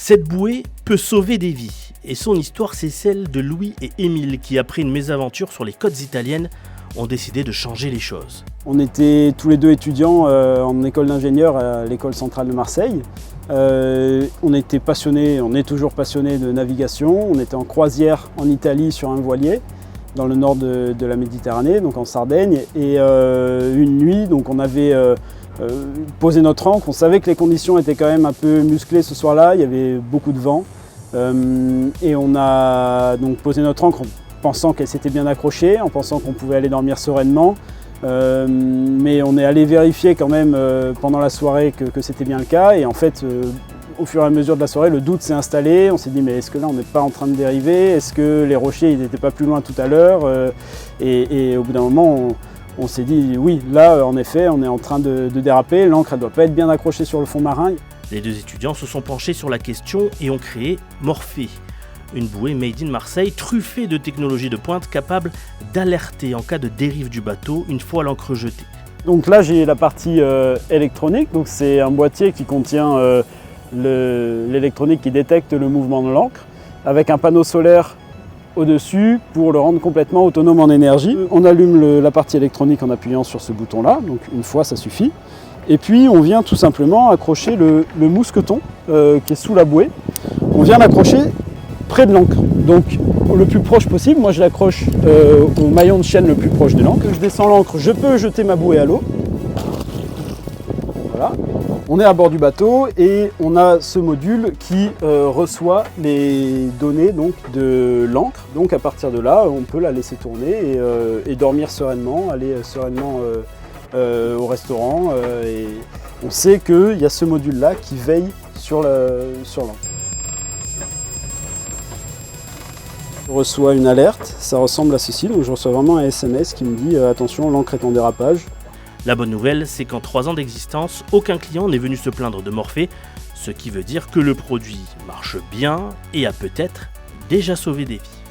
Cette bouée peut sauver des vies. Et son histoire, c'est celle de Louis et Émile qui, après une mésaventure sur les côtes italiennes, ont décidé de changer les choses. On était tous les deux étudiants en école d'ingénieur à l'école centrale de Marseille. On était passionnés, on est toujours passionnés de navigation. On était en croisière en Italie sur un voilier, dans le nord de la Méditerranée, donc en Sardaigne. Et une nuit, donc on avait posé notre ancre. On savait que les conditions étaient quand même un peu musclées ce soir-là, il y avait beaucoup de vent. Et on a donc posé notre ancre en pensant qu'elle s'était bien accrochée, en pensant qu'on pouvait aller dormir sereinement. Mais on est allé vérifier quand même pendant la soirée que c'était bien le cas. Et en fait, au fur et à mesure de la soirée, le doute s'est installé. On s'est dit, mais est-ce que là, on n'est pas en train de dériver? Est-ce que les rochers n'étaient pas plus loin tout à l'heure? Et au bout d'un moment, on s'est dit, oui, là, en effet, on est en train de déraper. L'ancre, elle ne doit pas être bien accrochée sur le fond marin. Les deux étudiants se sont penchés sur la question et ont créé Morphée, une bouée made in Marseille truffée de technologies de pointe capable d'alerter en cas de dérive du bateau une fois l'ancre jetée. Donc là, j'ai la partie électronique. Donc c'est un boîtier qui contient l'électronique qui détecte le mouvement de l'ancre avec un panneau solaire au-dessus pour le rendre complètement autonome en énergie. On allume la partie électronique en appuyant sur ce bouton-là, donc une fois ça suffit. Et puis on vient tout simplement accrocher le mousqueton qui est sous la bouée. On vient l'accrocher près de l'ancre, donc le plus proche possible. Moi je l'accroche au maillon de chaîne le plus proche de l'ancre. Je descends l'ancre, je peux jeter ma bouée à l'eau. Voilà. On est à bord du bateau et on a ce module qui reçoit les données donc, de l'ancre. Donc à partir de là, on peut la laisser tourner et dormir sereinement, aller sereinement au restaurant. Et on sait qu'il y a ce module-là qui veille sur l'ancre. Je reçois une alerte, ça ressemble à ceci, donc je reçois vraiment un SMS qui me dit attention, l'ancre est en dérapage. La bonne nouvelle, c'est qu'en 3 ans d'existence, aucun client n'est venu se plaindre de Morphée, ce qui veut dire que le produit marche bien et a peut-être déjà sauvé des vies.